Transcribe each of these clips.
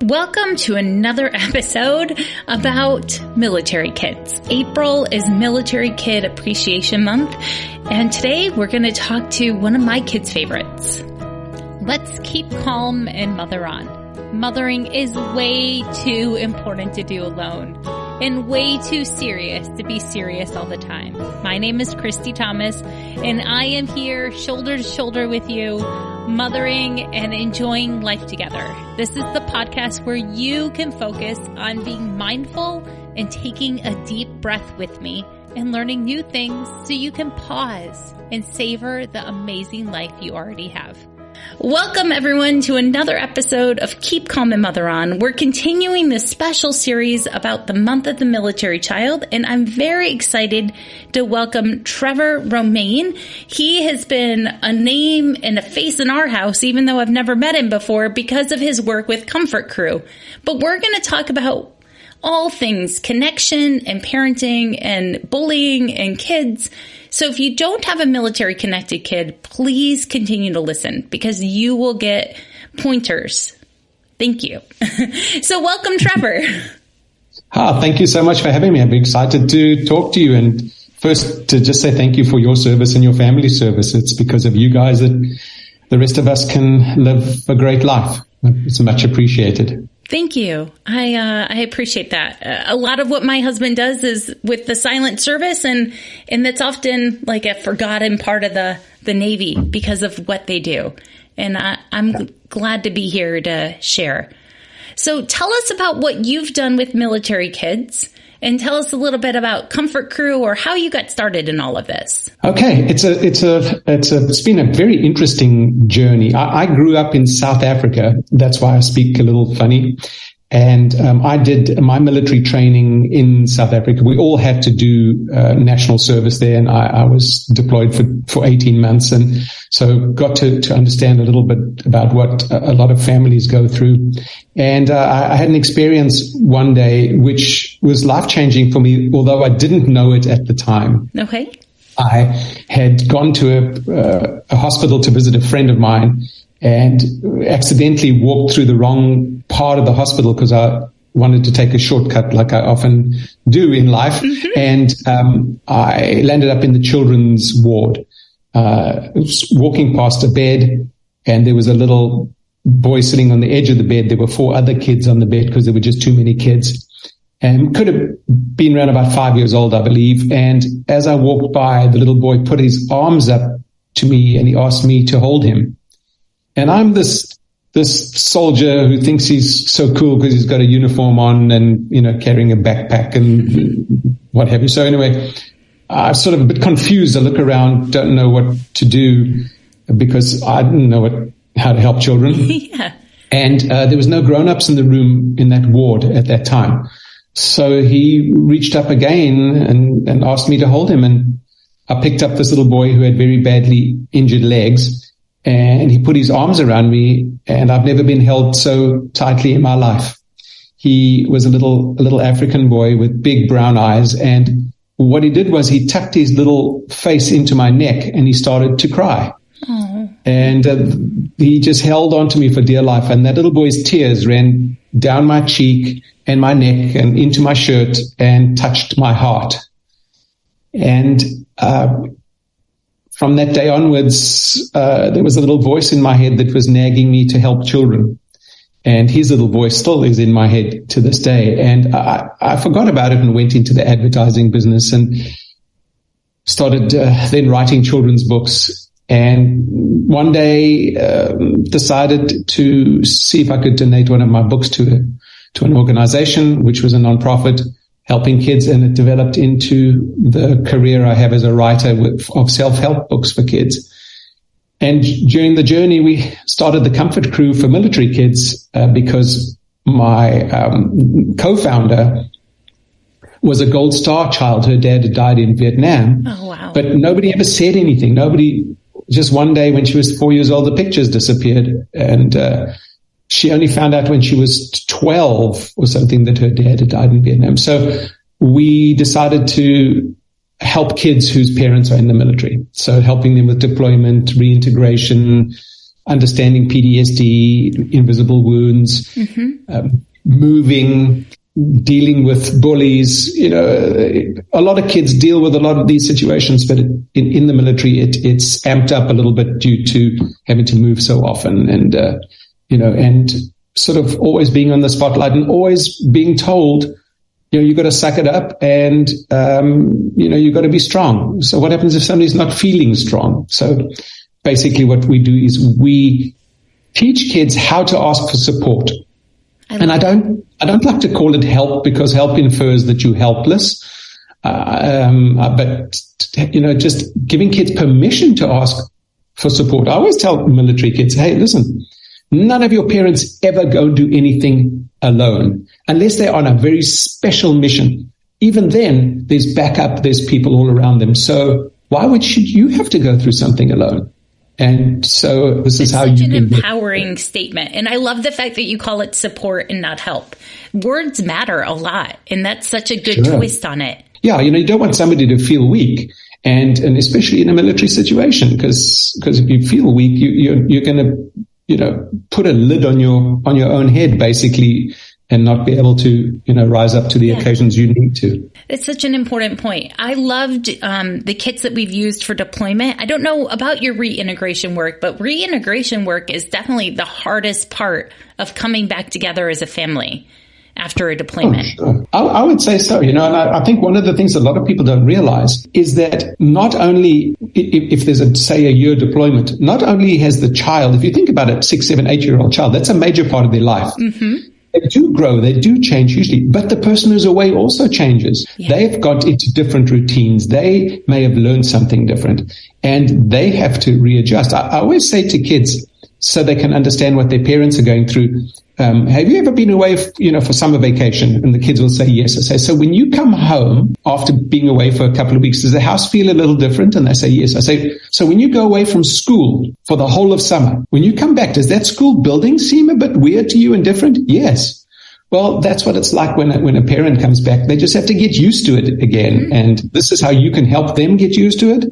Welcome to another episode about military kids. April is Military Kid Appreciation Month, and today we're going to talk to one of my kids' favorites. Let's keep calm and mother on. Mothering is way too important to do alone, and way too serious to be serious all the time. My name is Christy Thomas, and I am here shoulder to shoulder with you, mothering and enjoying life together. This is the podcast where you can focus on being mindful and taking a deep breath with me and learning new things so you can pause and savor the amazing life you already have. Welcome everyone to another episode of Keep Calm and Mother On. We're continuing this special series about the month of the military child, and I'm very excited to welcome Trevor Romain. He has been a name and a face in our house, even though I've never met him before, because of his work with Comfort Crew. But we're going to talk about all things connection and parenting and bullying and kids. So if you don't have a military connected kid, please continue to listen because you will get pointers. Thank you. So welcome, Trevor. Thank you so much for having me. I'm excited to talk to you. And first, to just say thank you for your service and your family service. It's because of you guys that the rest of us can live a great life. It's much appreciated. Thank you. I appreciate that. A lot of what my husband does is with the silent service, and that's often like a forgotten part of the Navy because of what they do. And I'm glad to be here to share. So tell us about what you've done with military kids, and tell us a little bit about Comfort Crew or how you got started in all of this. Okay, it's been a very interesting journey. I grew up in South Africa. That's why I speak a little funny. And I did my military training in South Africa. We all had to do national service there, and I was deployed for 18 months, and so got to understand a little bit about what a lot of families go through. And I had an experience one day which was life-changing for me, although I didn't know it at the time. Okay. I had gone to a hospital to visit a friend of mine, and accidentally walked through the wrong part of the hospital because I wanted to take a shortcut like I often do in life. Mm-hmm. And I landed up in the children's ward. I was walking past a bed, and there was a little boy sitting on the edge of the bed. There were 4 other kids on the bed because there were just too many kids. And could have been around about 5 years old, I believe. And as I walked by, the little boy put his arms up to me, and he asked me to hold him. And I'm this soldier who thinks he's so cool because he's got a uniform on and, carrying a backpack and what have you. So anyway, I'm sort of a bit confused. I look around, don't know what to do because I didn't know how to help children. Yeah. And there was no grown-ups in the room in that ward at that time. So he reached up again and asked me to hold him. And I picked up this little boy who had very badly injured legs. And he put his arms around me, and I've never been held so tightly in my life. He was a little African boy with big brown eyes. And what he did was he tucked his little face into my neck, and he started to cry. Oh. And he just held on to me for dear life. And that little boy's tears ran down my cheek and my neck and into my shirt and touched my heart. And from that day onwards, there was a little voice in my head that was nagging me to help children. And his little voice still is in my head to this day. And I forgot about it and went into the advertising business and started then writing children's books. And one day decided to see if I could donate one of my books to an organization, which was a nonprofit, helping kids, and it developed into the career I have as a writer of self-help books for kids. And during the journey, we started the Comfort Crew for military kids because my co-founder was a Gold Star child. Her dad had died in Vietnam. Oh, wow. But nobody ever said anything. Just one day when she was 4 years old, the pictures disappeared. And she only found out when she was 12 or something that her dad had died in Vietnam. So we decided to help kids whose parents are in the military. So helping them with deployment, reintegration, understanding PTSD, invisible wounds, moving, dealing with bullies. A lot of kids deal with a lot of these situations, but in the military, it's amped up a little bit due to having to move so often and sort of always being on the spotlight and always being told, you got to suck it up and, you got to be strong. So what happens if somebody's not feeling strong? So basically what we do is we teach kids how to ask for support. And I don't like to call it help because help infers that you're helpless. But just giving kids permission to ask for support. I always tell military kids, hey, listen, none of your parents ever go do anything alone unless they're on a very special mission. Even then, there's backup, there's people all around them. So why should you have to go through something alone? And so this is how you can... It's such an empowering statement. And I love the fact that you call it support and not help. Words matter a lot. And that's such a good twist on it. Yeah. You don't want somebody to feel weak. And especially in a military situation, because if you feel weak, you're going to, put a lid on your own head, basically, and not be able to, rise up to the occasions you need to. It's such an important point. I loved the kits that we've used for deployment. I don't know about your reintegration work, but reintegration work is definitely the hardest part of coming back together as a family after a deployment. Oh, sure. I would say so, and I think one of the things a lot of people don't realize is that not only if there's a year deployment, not only has the child, if you think about it, 6, 7, 8-year-old child, that's a major part of their life. Mm-hmm. They do grow, they do change usually, but the person who's away also changes. Yeah. They've got into different routines. They may have learned something different and they have to readjust. I always say to kids, so they can understand what their parents are going through, have you ever been away, for summer vacation? And the kids will say yes. I say, so when you come home after being away for a couple of weeks, does the house feel a little different? And they say yes. I say, so when you go away from school for the whole of summer, when you come back, does that school building seem a bit weird to you and different? Yes. Well, that's what it's like when a parent comes back. They just have to get used to it again. And this is how you can help them get used to it.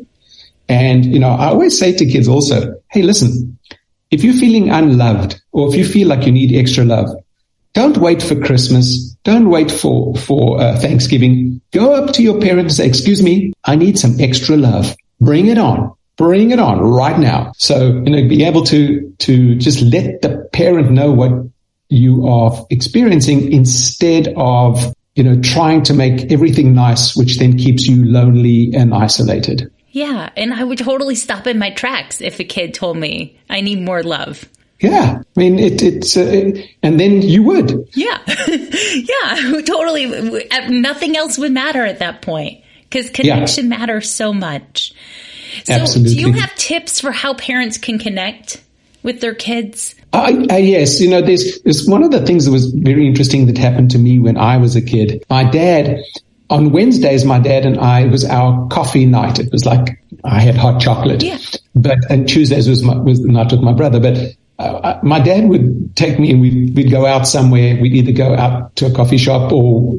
And, I always say to kids also, hey, listen, if you're feeling unloved or if you feel like you need extra love, don't wait for Christmas. Don't wait for Thanksgiving. Go up to your parent and say, excuse me, I need some extra love. Bring it on. Bring it on right now. So, be able to just let the parent know what you are experiencing instead of, trying to make everything nice, which then keeps you lonely and isolated. Yeah. And I would totally stop in my tracks if a kid told me I need more love. Yeah. I mean, and then you would. Yeah. Yeah. Totally. Nothing else would matter at that point because connection matters so much. So Absolutely. Do you have tips for how parents can connect with their kids? Yes. There's one of the things that was very interesting that happened to me when I was a kid. My dad, on Wednesdays, my dad and I, it was our coffee night. It was like I had hot chocolate. Yeah. And Tuesdays was the night with my brother. But my dad would take me and we'd go out somewhere. We'd either go out to a coffee shop or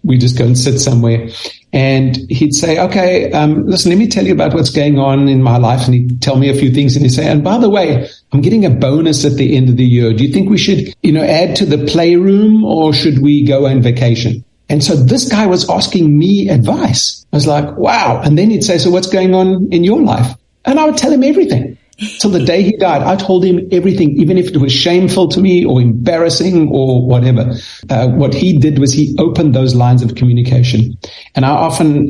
we'd just go and sit somewhere. And he'd say, okay, listen, let me tell you about what's going on in my life. And he'd tell me a few things. And he'd say, and by the way, I'm getting a bonus at the end of the year. Do you think we should, add to the playroom or should we go on vacation? And so this guy was asking me advice. I was like, wow. And then he'd say, so what's going on in your life? And I would tell him everything. Till the day he died, I told him everything, even if it was shameful to me or embarrassing or whatever. What he did was he opened those lines of communication. And often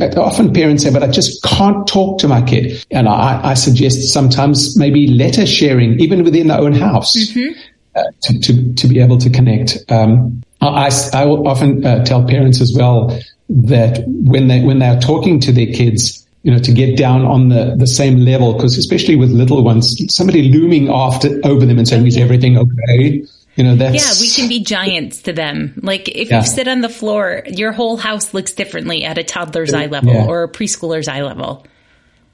parents say, but I just can't talk to my kid. And I suggest sometimes maybe letter sharing, even within their own house, to be able to connect. I will often tell parents as well that when they are talking to their kids, to get down on the same level, because especially with little ones, somebody looming over them and saying, is everything okay? That's... Yeah, we can be giants to them. Like if you sit on the floor, your whole house looks differently at a toddler's eye level or a preschooler's eye level.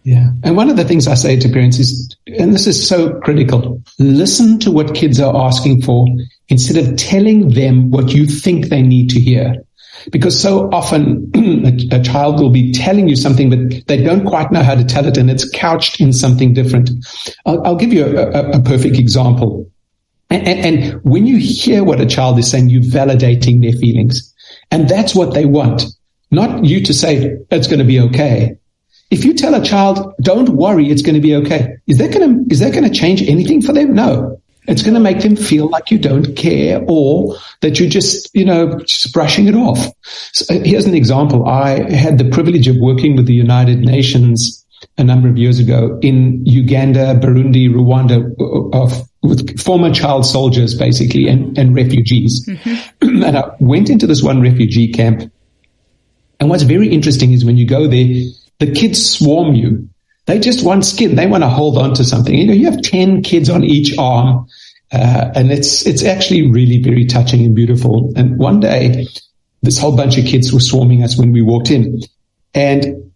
Yeah. And one of the things I say to parents is, and this is so critical, listen to what kids are asking for instead of telling them what you think they need to hear. Because so often a child will be telling you something, but they don't quite know how to tell it, and it's couched in something different. I'll give you a perfect example. And when you hear what a child is saying, you're validating their feelings. And that's what they want. Not you to say, it's going to be okay. If you tell a child, don't worry, it's going to be okay, is that going to change anything for them? No. It's going to make them feel like you don't care, or that you're just brushing it off. So here's an example. I had the privilege of working with the United Nations a number of years ago in Uganda, Burundi, Rwanda, with former child soldiers, basically, and refugees. Mm-hmm. And I went into this one refugee camp. And what's very interesting is when you go there, the kids swarm you. They just want skin. They want to hold on to something. You have 10 kids on each arm, and it's actually really very touching and beautiful. And one day, this whole bunch of kids were swarming us when we walked in, and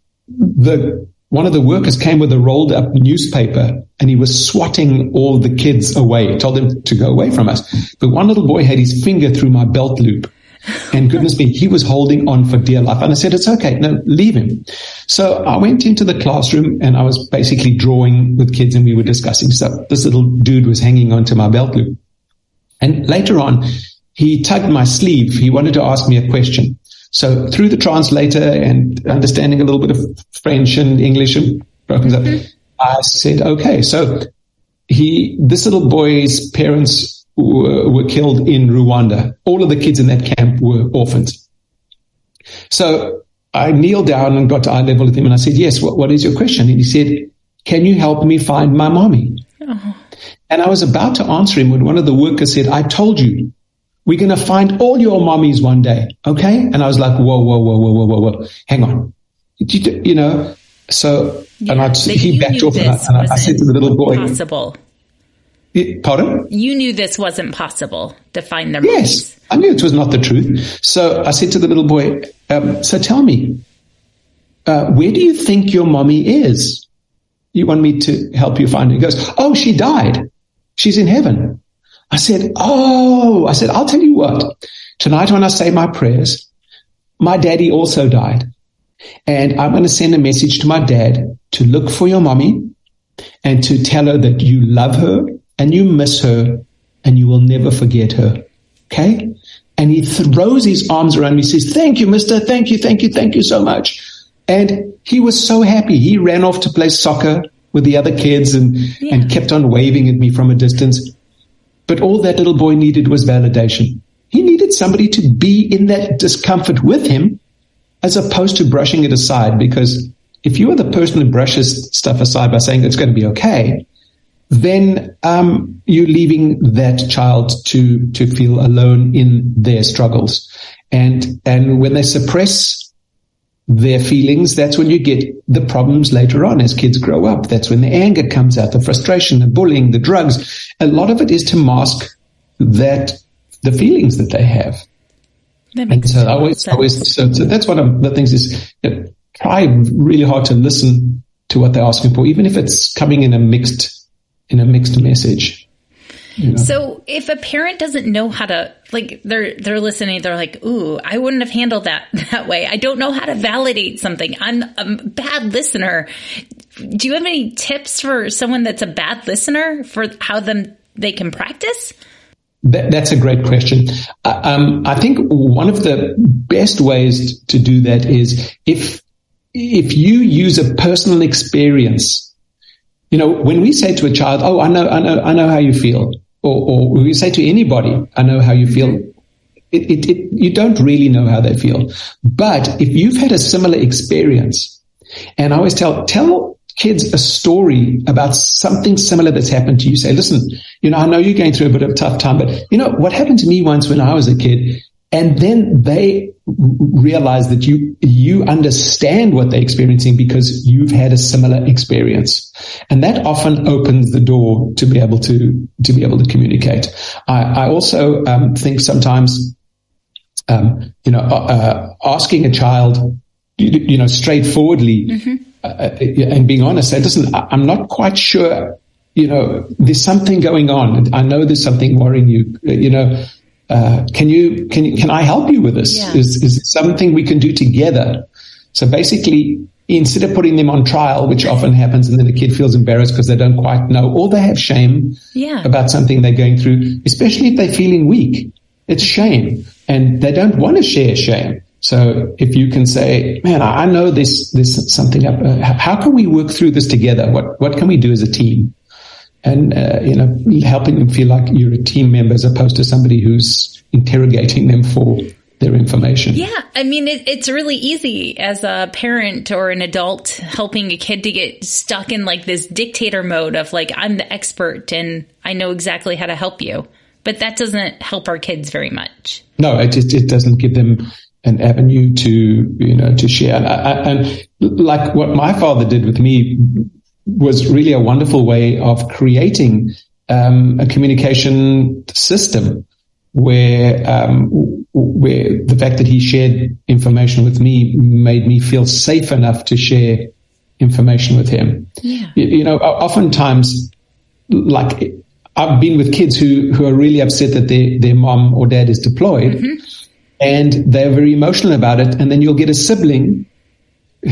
one of the workers came with a rolled up newspaper, and he was swatting all the kids away. Told them to go away from us. But one little boy had his finger through my belt loop. And goodness me, he was holding on for dear life. And I said, it's okay. No, leave him. So I went into the classroom, and I was basically drawing with kids, and we were discussing stuff. This little dude was hanging onto my belt loop. And later on, he tugged my sleeve. He wanted to ask me a question. So through the translator and understanding a little bit of French and English and broken up, I said, okay. So this little boy's parents were killed in Rwanda. All of the kids in that camp were orphans. So I kneeled down and got to eye level with him, and I said, yes, what is your question? And he said, can you help me find my mommy? Oh. And I was about to answer him when one of the workers said, I told you, we're going to find all your mommies one day. Okay. And I was like, whoa. Hang on. So, yeah, he backed off, and I said to the little boy, possible. Pardon? You knew this wasn't possible to find their Yes, I knew it was not the truth. So I said to the little boy, so tell me, where do you think your mommy is? You want me to help you find her? He goes, oh, she died. She's in heaven. I said, I'll tell you what. Tonight when I say my prayers, my daddy also died. And I'm going to send a message to my dad to look for your mommy and to tell her that you love her, and you miss her, and you will never forget her. Okay? And he throws his arms around me, says, thank you, mister. Thank you so much. And he was so happy. He ran off to play soccer with the other kids and kept on waving at me from a distance. But all that little boy needed was validation. He needed somebody to be in that discomfort with him, as opposed to brushing it aside. Because if you are the person who brushes stuff aside by saying it's going to be okay, then you're leaving that child to feel alone in their struggles. And when they suppress their feelings, that's when you get the problems later on as kids grow up. That's when the anger comes out, the frustration, the bullying, the drugs. A lot of it is to mask the feelings that they have. That makes sense. So that's one of the things is try really hard to listen to what they're asking for, even if it's coming in a mixed message. So if a parent doesn't know how to, they're listening, they're like, ooh, I wouldn't have handled that way. I don't know how to validate something. I'm a bad listener. Do you have any tips for someone that's a bad listener for how they can practice? That's a great question. I think one of the best ways to do that is if you use a personal experience. When we say to a child, oh, I know how you feel, or we say to anybody, I know how you feel, you don't really know how they feel. But if you've had a similar experience, and I always tell kids a story about something similar that's happened to you. Say, listen, I know you're going through a bit of a tough time, but what happened to me once when I was a kid? And then they realize that you understand what they're experiencing because you've had a similar experience. And that often opens the door to be able to communicate. I also think sometimes, asking a child, straightforwardly, and being honest, say, listen, I'm not quite sure, there's something going on. I know there's something worrying you, can I help you with this? Yeah. Is it something we can do together? So basically, instead of putting them on trial, which often happens, and then the kid feels embarrassed because they don't quite know, or they have shame about something they're going through, especially if they're feeling weak. It's shame, and they don't want to share shame. So if you can say, man, I know there's something up. How can we work through this together? What can we do as a team? And, helping them feel like you're a team member as opposed to somebody who's interrogating them for their information. Yeah. I mean, it's really easy as a parent or an adult helping a kid to get stuck in like this dictator mode of like, I'm the expert and I know exactly how to help you. But that doesn't help our kids very much. No, it doesn't give them an avenue to share. And like what my father did with me was really a wonderful way of creating a communication system where the fact that he shared information with me made me feel safe enough to share information with him. Yeah. Oftentimes, like I've been with kids who are really upset that their mom or dad is deployed, and they're very emotional about it. And then you'll get a sibling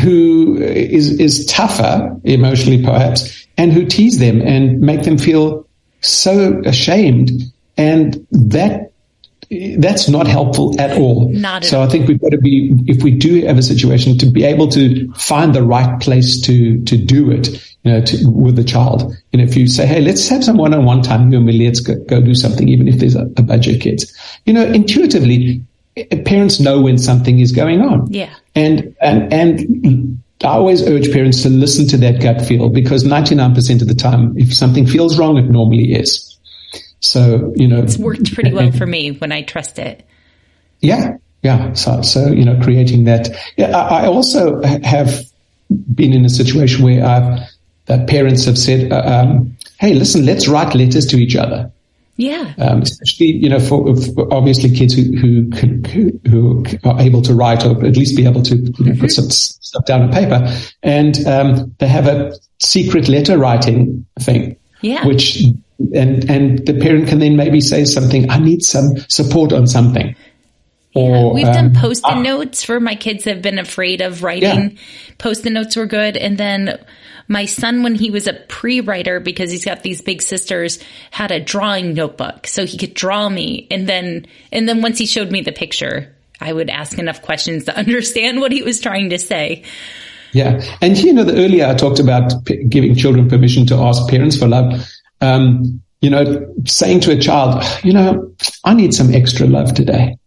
who is tougher emotionally, perhaps, and who tease them and make them feel so ashamed. And that's not helpful at all. I think we've got to be, if we do have a situation, to be able to find the right place to do it, with the child. If you say, hey, let's have some one-on-one time, you and me, let's go do something, even if there's a budget, kids. Intuitively, parents know when something is going on. Yeah. And I always urge parents to listen to that gut feel, because 99% of the time, if something feels wrong, it normally is. So, it's worked pretty well for me when I trust it. Yeah. Yeah. So, creating that. Yeah. I also have been in a situation where that parents have said, hey, listen, let's write letters to each other. Yeah. Especially, for obviously kids who are able to write, or at least be able to put some stuff down on paper. And they have a secret letter writing thing. Yeah. Which, and the parent can then maybe say something, I need some support on something. Or, we've done post-it notes for my kids that have been afraid of writing. Yeah. Post-it notes were good. And then my son, when he was a pre-writer, because he's got these big sisters, had a drawing notebook so he could draw me. And then once he showed me the picture, I would ask enough questions to understand what he was trying to say. Yeah. And earlier I talked about giving children permission to ask parents for love. Saying to a child, I need some extra love today.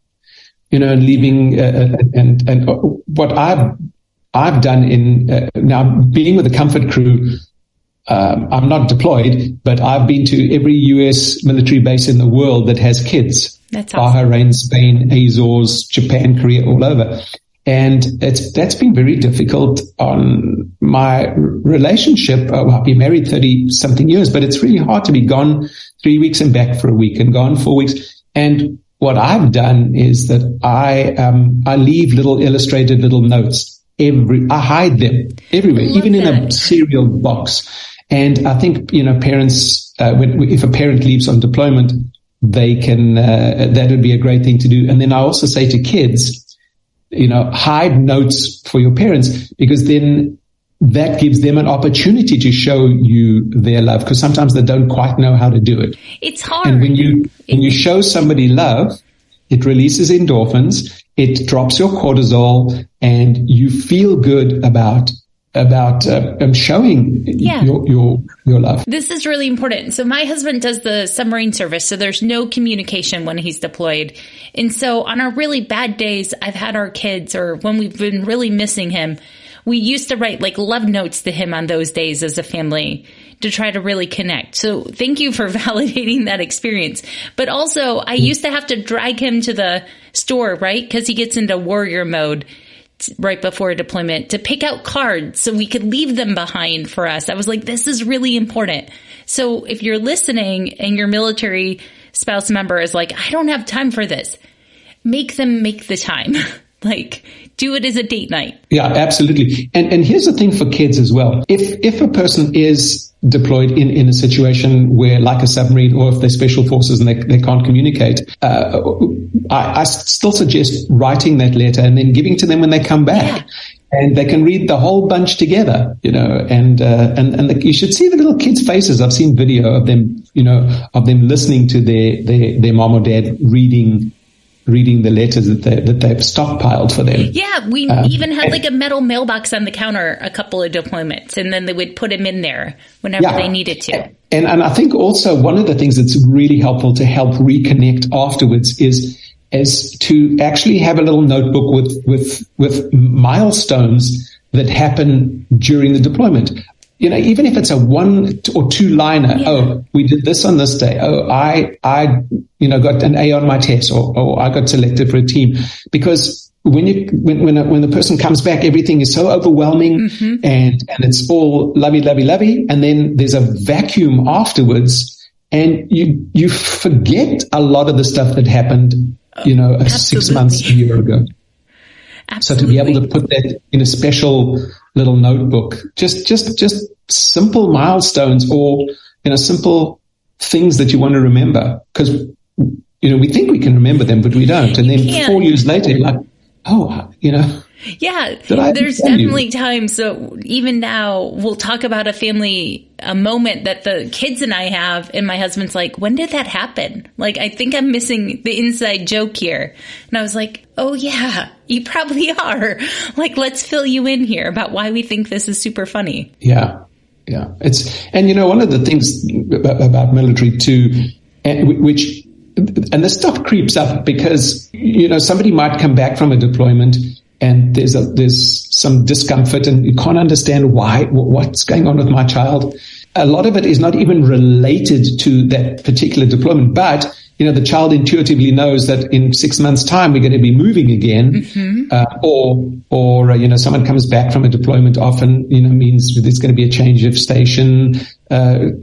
Leaving, and what I've done in, now being with the Comfort Crew, I'm not deployed, but I've been to every US military base in the world that has kids. That's awesome. Bahrain, Spain, Azores, Japan, Korea, all over. And that's been very difficult on my relationship. I've been married 30 something years, but it's really hard to be gone 3 weeks and back for a week and gone 4 weeks. And what I've done is that I leave little illustrated little notes I hide them everywhere, even in a cereal box. And I think, parents, if a parent leaves on deployment, they can, that would be a great thing to do. And then I also say to kids, hide notes for your parents, because then that gives them an opportunity to show you their love, because sometimes they don't quite know how to do it. It's hard. And when you show somebody love, it releases endorphins, it drops your cortisol, and you feel good about showing your love. This is really important. So my husband does the submarine service, so there's no communication when he's deployed. And so on our really bad days, I've had our kids, or when we've been really missing him, we used to write like love notes to him on those days as a family to try to really connect. So thank you for validating that experience. But also, I used to have to drag him to the store, right? Because he gets into warrior mode right before a deployment, to pick out cards so we could leave them behind for us. I was like, this is really important. So if you're listening and your military spouse member is like, I don't have time for this, make them make the time. Like, do it as a date night. Yeah, absolutely. And here's the thing for kids as well. If a person is deployed in a situation where, like a submarine, or if they're special forces and they can't communicate, I still suggest writing that letter and then giving to them when they come back. Yeah. And they can read the whole bunch together, and you should see the little kids' faces. I've seen video of them, of them listening to their mom or dad reading the letters that they've stockpiled for them. Yeah, we even had like a metal mailbox on the counter a couple of deployments, and then they would put them in there whenever they needed to. And I think also one of the things that's really helpful to help reconnect afterwards is to actually have a little notebook with milestones that happen during the deployment. Even if it's a 1 or 2 liner. Yeah. Oh, we did this on this day. Oh, I got an A on my test, or I got selected for a team. Because when the person comes back, everything is so overwhelming, and it's all lovey, and then there's a vacuum afterwards, and you forget a lot of the stuff that happened, 6 months, a year ago. Absolutely. So to be able to put that in a special little notebook, just simple milestones, or simple things that you want to remember, because we think we can remember them, but we don't. And then 4 years later, you're like, yeah, there's definitely times. So even now, we'll talk about a moment that the kids and I have, and my husband's like, when did that happen? Like, I think I'm missing the inside joke here. And I was like, oh yeah, you probably are. Like, let's fill you in here about why we think this is super funny. Yeah. And one of the things about military too, and this stuff creeps up because, somebody might come back from a deployment and there's some discomfort and you can't understand what's going on with my child. A lot of it is not even related to that particular deployment, but the child intuitively knows that in 6 months' time we're going to be moving again, or someone comes back from a deployment often, means there's going to be a change of station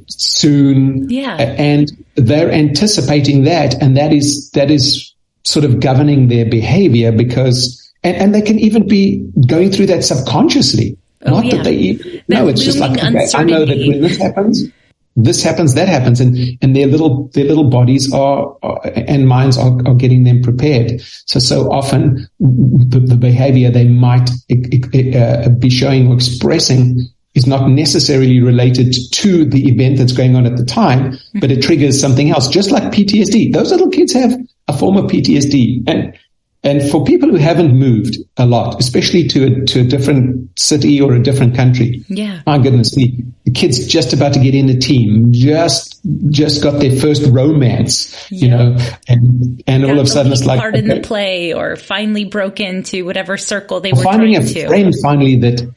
soon, and they're anticipating that, and that is sort of governing their behavior because. And they can even be going through that subconsciously. That they even know. It's just like, okay, I know that when this happens, that happens. And their little bodies and minds are getting them prepared. So often the behavior they might be showing or expressing is not necessarily related to the event that's going on at the time, but it triggers something else, just like PTSD. Those little kids have a form of PTSD. And for people who haven't moved a lot, especially to a different city or a different country, my goodness me, the kid's just about to get in the team, just got their first romance, and all of a sudden it's like part in the play, or finally broke into whatever circle they were finding trying to. A friend finally that,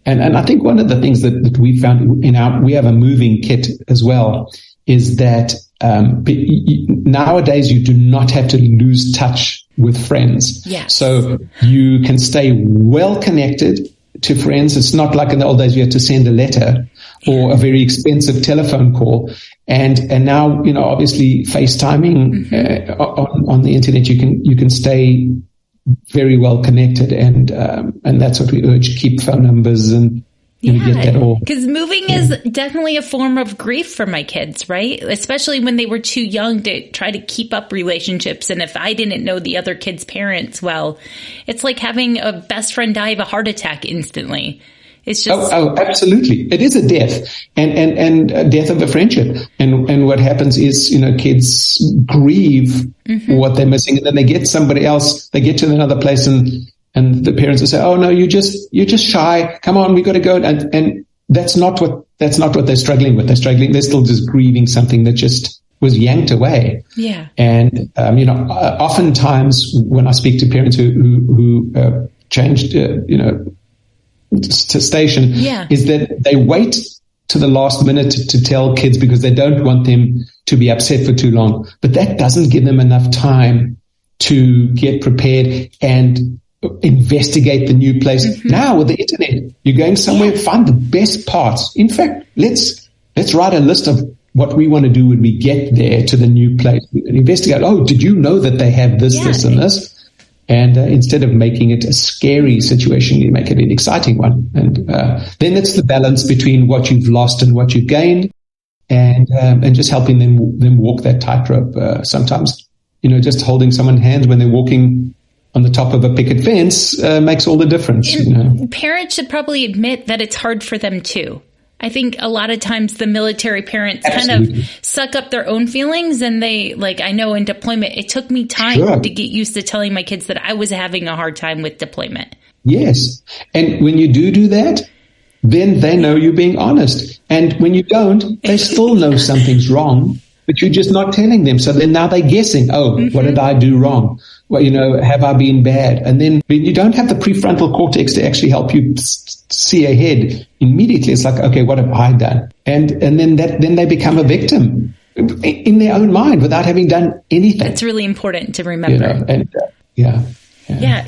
and I think one of the things that we found we have a moving kit as well, is that nowadays you do not have to lose touch with friends. Yes. So you can stay well connected to friends. It's not like in the old days you had to send a letter or a very expensive telephone call. And now, obviously FaceTiming on the internet, you can stay very well connected. And that's what we urge. Keep phone numbers and get that all. Because moving is definitely a form of grief for my kids, right? Especially when they were too young to try to keep up relationships. And if I didn't know the other kids' parents well, it's like having a best friend die of a heart attack instantly. It's just absolutely. It is a death and a death of a friendship. And what happens is, kids grieve what they're missing, and then they get somebody else, they get to another place and the parents will say, "Oh no, you're just shy. Come on, we got to go." And that's not what they're struggling with. They're still just grieving something that just was yanked away. Yeah. And oftentimes when I speak to parents who changed, to station, is that they wait to the last minute to tell kids because they don't want them to be upset for too long. But that doesn't give them enough time to get prepared and investigate the new place. Now with the internet, you're going somewhere, find the best parts. In fact, let's write a list of what we want to do when we get there to the new place and investigate. Oh, did you know that they have this, this, and this? And instead of making it a scary situation, you make it an exciting one. And then it's the balance between what you've lost and what you've gained, and just helping them walk that tightrope. Sometimes, just holding someone's hand when they're walking on the top of a picket fence makes all the difference. Parents should probably admit that it's hard for them too. I think a lot of times the military parents kind of suck up their own feelings, and they, I know in deployment, it took me time to get used to telling my kids that I was having a hard time with deployment. Yes. And when you do that, then they know you're being honest. And when you don't, they still know something's wrong, but you're just not telling them. So then now they're guessing, what did I do wrong? Well, have I been bad? And then when you don't have the prefrontal cortex to actually help you see ahead immediately, it's like, okay, what have I done? And then they become a victim in their own mind without having done anything. That's really important to remember. Yeah,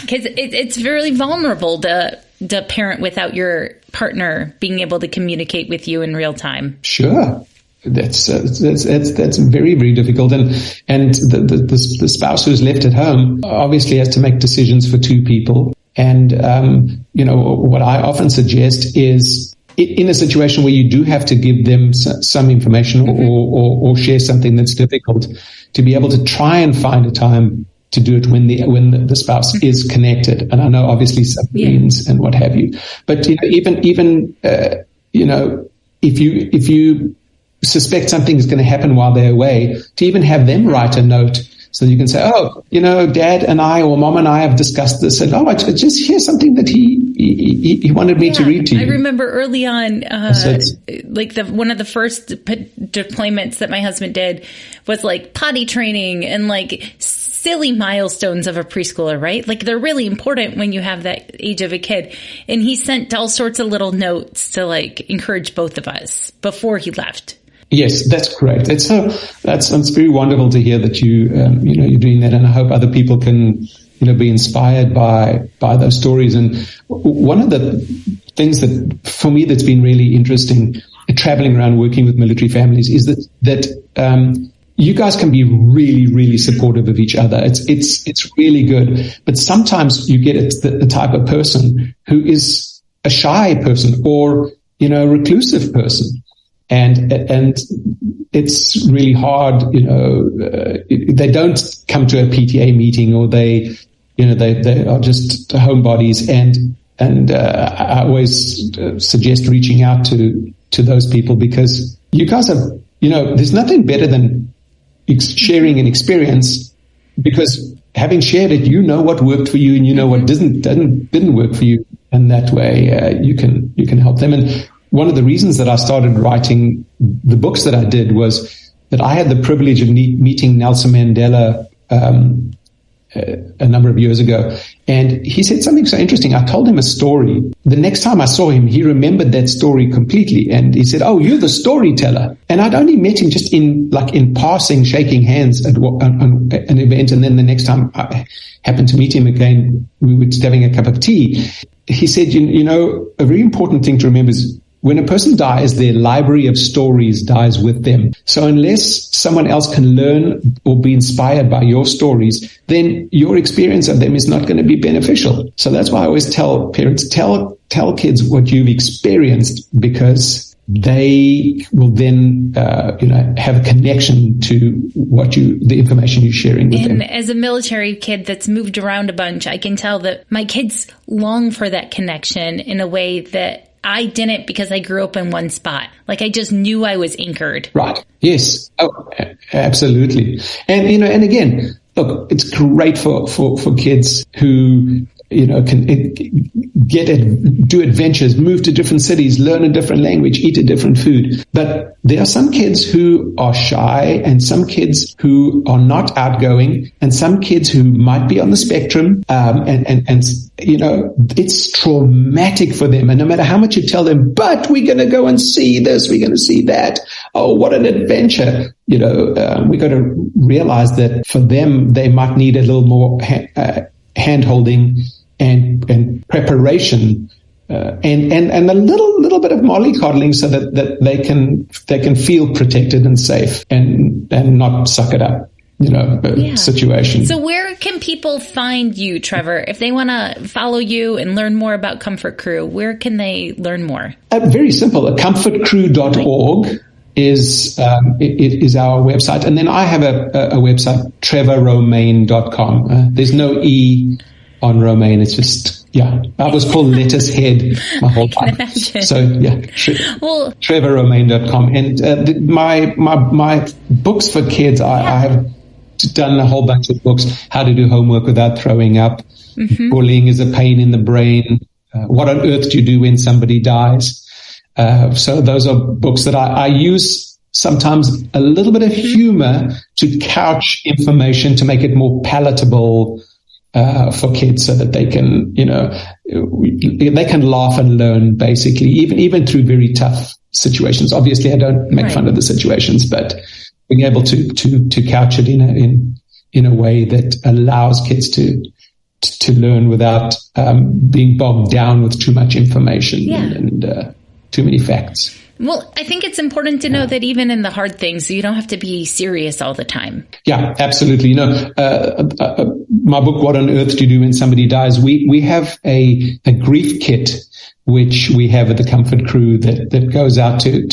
because it's very vulnerable to parent without your partner being able to communicate with you in real time. Sure. That's very, very difficult. And the spouse who's left at home obviously has to make decisions for two people. And, what I often suggest is in a situation where you do have to give them some information or share something that's difficult, to be able to try and find a time to do it when the spouse is connected. And I know obviously submarines and what have you, but even if you suspect something is going to happen while they're away, to even have them write a note so you can say, Dad and I or Mom and I have discussed this, and I just hear something that he wanted me to read to you. I remember early on, one of the first deployments that my husband did was potty training and silly milestones of a preschooler, right? They're really important when you have that age of a kid. And he sent all sorts of little notes to encourage both of us before he left. Yes, that's great. It's very wonderful to hear that you're doing that, and I hope other people can be inspired by those stories. And one of the things that for me that's been really interesting traveling around working with military families is that you guys can be really, really supportive of each other. It's really good, but sometimes you get the type of person who is a shy person or a reclusive person. And it's really hard, they don't come to a PTA meeting, or they are just homebodies. And I always suggest reaching out to those people, because you guys have, there's nothing better than sharing an experience, because having shared it, what worked for you and what didn't work for you. And that way, you can help them. And one of the reasons that I started writing the books that I did was that I had the privilege of meeting Nelson Mandela a number of years ago. And he said something so interesting. I told him a story. The next time I saw him, he remembered that story completely. And he said, "Oh, you're the storyteller." And I'd only met him just in passing, shaking hands at an event. And then the next time I happened to meet him again, we were just having a cup of tea. He said, a very important thing to remember is when a person dies, their library of stories dies with them. So unless someone else can learn or be inspired by your stories, then your experience of them is not going to be beneficial. So that's why I always tell parents, tell kids what you've experienced, because they will then, have a connection to the information you're sharing with them. And as a military kid that's moved around a bunch, I can tell that my kids long for that connection in a way that I didn't, because I grew up in one spot. I just knew I was anchored. Right. Yes. Oh, absolutely. And, and again, look, it's great for kids who, can do adventures, move to different cities, learn a different language, eat a different food. But there are some kids who are shy, and some kids who are not outgoing, and some kids who might be on the spectrum. It's traumatic for them. And no matter how much you tell them, but we're going to go and see this, we're going to see that. Oh, what an adventure. We got to realize that for them, they might need a little more hand-holding and preparation, and a little bit of mollycoddling, so that they can feel protected and safe and not suck it up. situation. So where can people find you, Trevor? If they want to follow you and learn more about Comfort Crew, where can they learn more? Very simple. comfortcrew.org is our website. And then I have a website, trevorromain.com. There's no E on Romain. It's just, I was called Lettuce Head my whole life. Imagine. So, trevorromain.com. And my books for kids, I have done a whole bunch of books. How to do homework without throwing up. Bullying is a pain in the brain. What on earth do you do when somebody dies? So those are books that I use sometimes a little bit of humor to couch information to make it more palatable for kids, so that they can, they can laugh and learn, basically, even through very tough situations. Obviously, I don't make fun of the situations, but being able to couch it in a way that allows kids to learn without being bogged down with too much information and too many facts. Well, I think it's important to know that even in the hard things, you don't have to be serious all the time. Yeah, absolutely. My book, What on Earth Do You Do When Somebody Dies? We have a grief kit, which we have at the Comfort Crew that goes out to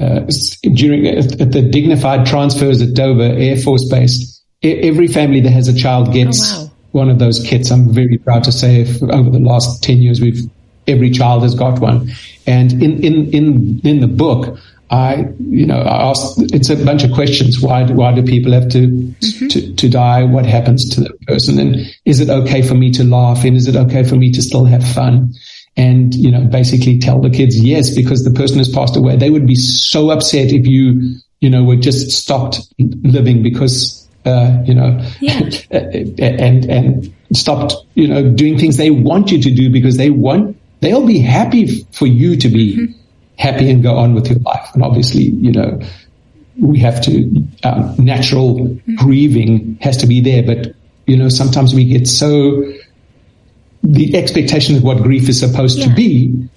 during at the dignified transfers at Dover Air Force Base. Every family that has a child gets one of those kits. I'm very proud to say over the last 10 years, every child has got one. And in the book, I asked, it's a bunch of questions. Why do people have to die? What happens to the person? And is it okay for me to laugh? And is it okay for me to still have fun? And, basically tell the kids yes, because the person has passed away. They would be so upset if you were just stopped living because, and stopped, doing things they want you to do because they'll be happy for you to be happy and go on with your life. And obviously, we have to, natural grieving has to be there. But, sometimes we get the expectation of what grief is supposed to be,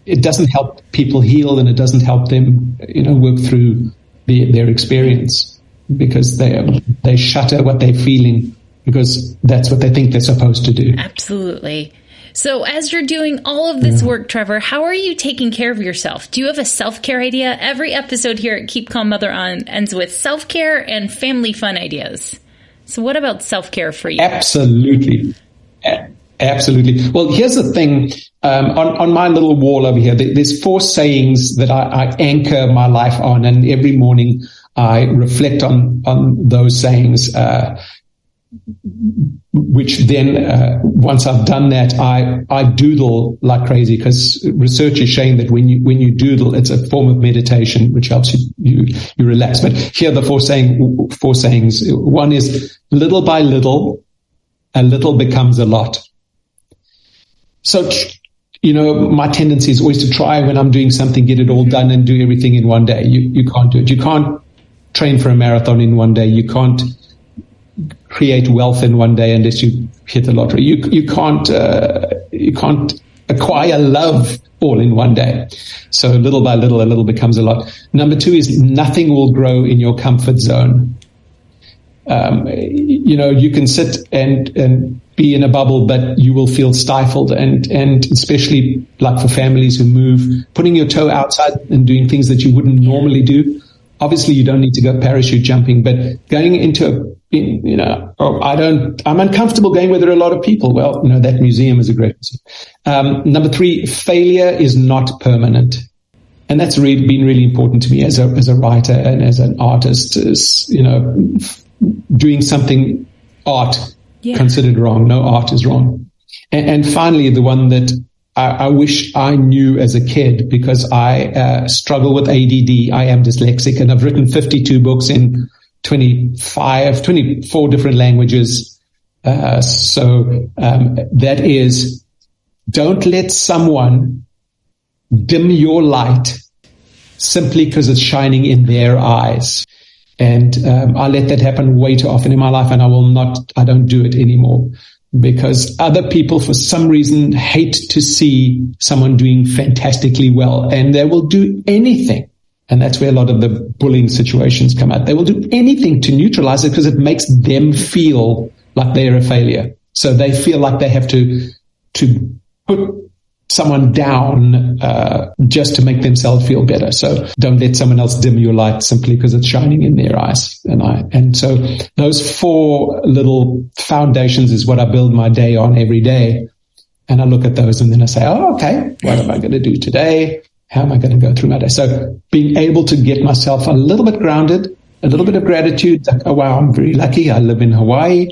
it doesn't help people heal, and it doesn't help them, work through their experience, because they shutter what they're feeling because that's what they think they're supposed to do. Absolutely. So as you're doing all of this work, Trevor, how are you taking care of yourself? Do you have a self-care idea? Every episode here at Keep Calm Mother On ends with self-care and family fun ideas. So what about self-care for you? Absolutely. Absolutely. Well, here's the thing. On my little wall over here, there's 4 sayings that I anchor my life on, and every morning I reflect on those sayings, which then, once I've done that, I doodle like crazy, because research is showing that when you doodle, it's a form of meditation, which helps you relax. But here are the 4 sayings. One is, little by little, a little becomes a lot. So, my tendency is always to try, when I'm doing something, get it all done and do everything in one day. You can't do it. You can't train for a marathon in one day. You can't create wealth in one day unless you hit the lottery. You can't acquire love all in one day. So little by little, a little becomes a lot. Number 2 is, nothing will grow in your comfort zone. You can sit and be in a bubble, but you will feel stifled. And especially like for families who move, putting your toe outside and doing things that you wouldn't normally do. Obviously, you don't need to go parachute jumping, but going into I'm uncomfortable going where there are a lot of people. Well, that museum is a great museum. Number 3, failure is not permanent. And that's been really important to me as a writer and as an artist, is, doing something art considered wrong. No art is wrong. And finally, the one that I wish I knew as a kid, because I struggle with ADD. I am dyslexic, and I've written 52 books in 24 different languages. So that is, don't let someone dim your light simply because it's shining in their eyes. And I let that happen way too often in my life, and I don't do it anymore, because other people, for some reason, hate to see someone doing fantastically well, and they will do anything And that's where a lot of the bullying situations come out. They will do anything to neutralize it because it makes them feel like they're a failure. So they feel like they have to put someone down just to make themselves feel better. So don't let someone else dim your light simply because it's shining in their eyes. And so those 4 little foundations is what I build my day on every day. And I look at those and then I say, oh, okay, what am I going to do today? How am I going to go through my day? So being able to get myself a little bit grounded, a little bit of gratitude. Like, oh, wow, I'm very lucky. I live in Hawaii.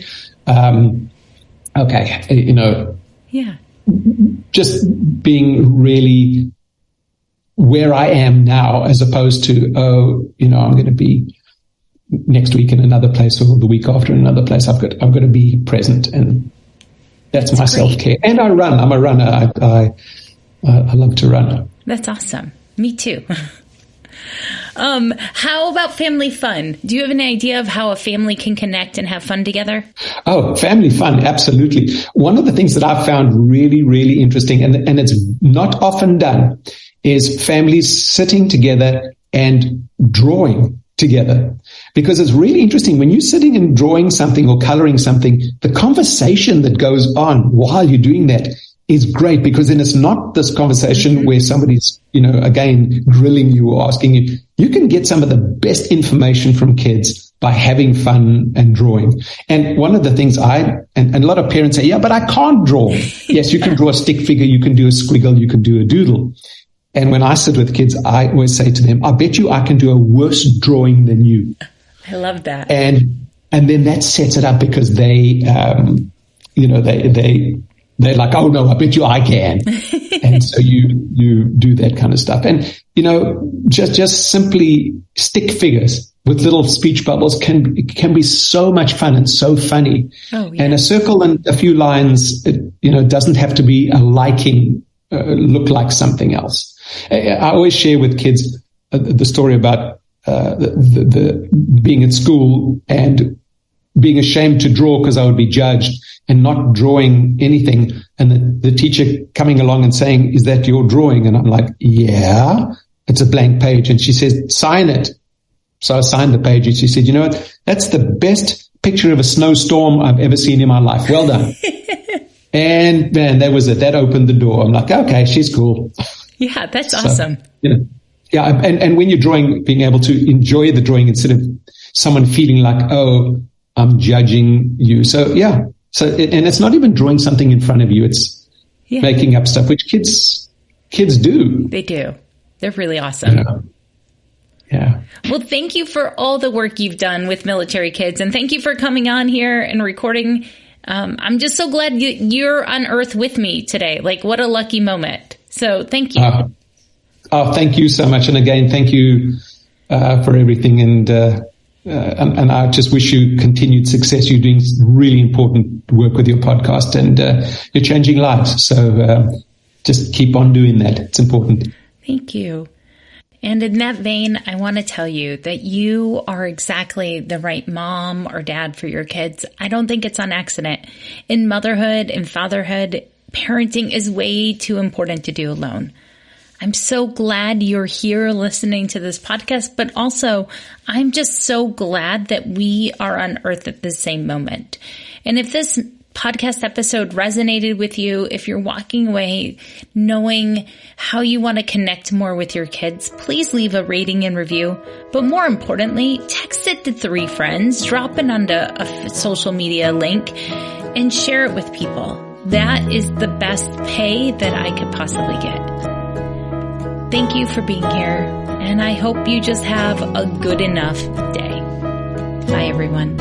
Yeah. Just being really where I am now, as opposed to, I'm going to be next week in another place or the week after in another place. I've got to be present, and that's my self-care. And I run. I'm a runner. I love to run. That's awesome. Me too. How about family fun? Do you have an idea of how a family can connect and have fun together? Oh, family fun. Absolutely. One of the things that I've found really, really interesting, and it's not often done, is families sitting together and drawing together. Because it's really interesting when you're sitting and drawing something or coloring something, the conversation that goes on while you're doing that is great, because then it's not this conversation where somebody's, again, grilling you or asking you. You can get some of the best information from kids by having fun and drawing. And one of the things and a lot of parents say, yeah, but I can't draw. Yes, you can draw a stick figure, you can do a squiggle, you can do a doodle. And when I sit with kids, I always say to them, I bet you I can do a worse drawing than you. I love that. And then that sets it up, because they're like, oh no, I bet you I can. And so you do that kind of stuff. And, just simply stick figures with little speech bubbles can be so much fun and so funny. Oh, yeah. And a circle and a few lines, doesn't have to be a liking, look like something else. I always share with kids the story about the being at school and being ashamed to draw because I would be judged, and not drawing anything. And the teacher coming along and saying, is that your drawing? And I'm like, yeah, it's a blank page. And she says, sign it. So I signed the page, and she said, you know what? That's the best picture of a snowstorm I've ever seen in my life. Well done. And man, that was it. That opened the door. I'm like, okay, she's cool. Yeah, that's awesome. Yeah. And when you're drawing, being able to enjoy the drawing instead of someone feeling like, oh, I'm judging you. So yeah. And it's not even drawing something in front of you. It's making up stuff, which kids do. They do. They're really awesome. Yeah. Well, thank you for all the work you've done with military kids, and thank you for coming on here and recording. I'm just so glad you're on Earth with me today. Like, what a lucky moment. So thank you. Thank you so much. And again, thank you for everything. And I just wish you continued success. You're doing really important work with your podcast, and you're changing lives. So just keep on doing that. It's important. Thank you. And in that vein, I want to tell you that you are exactly the right mom or dad for your kids. I don't think it's on accident. In motherhood and fatherhood, parenting is way too important to do alone. I'm so glad you're here listening to this podcast, but also I'm just so glad that we are on Earth at the same moment. And if this podcast episode resonated with you, if you're walking away knowing how you want to connect more with your kids, please leave a rating and review. But more importantly, text it to 3 friends, drop it onto a social media link, and share it with people. That is the best pay that I could possibly get. Thank you for being here, and I hope you just have a good enough day. Bye, everyone.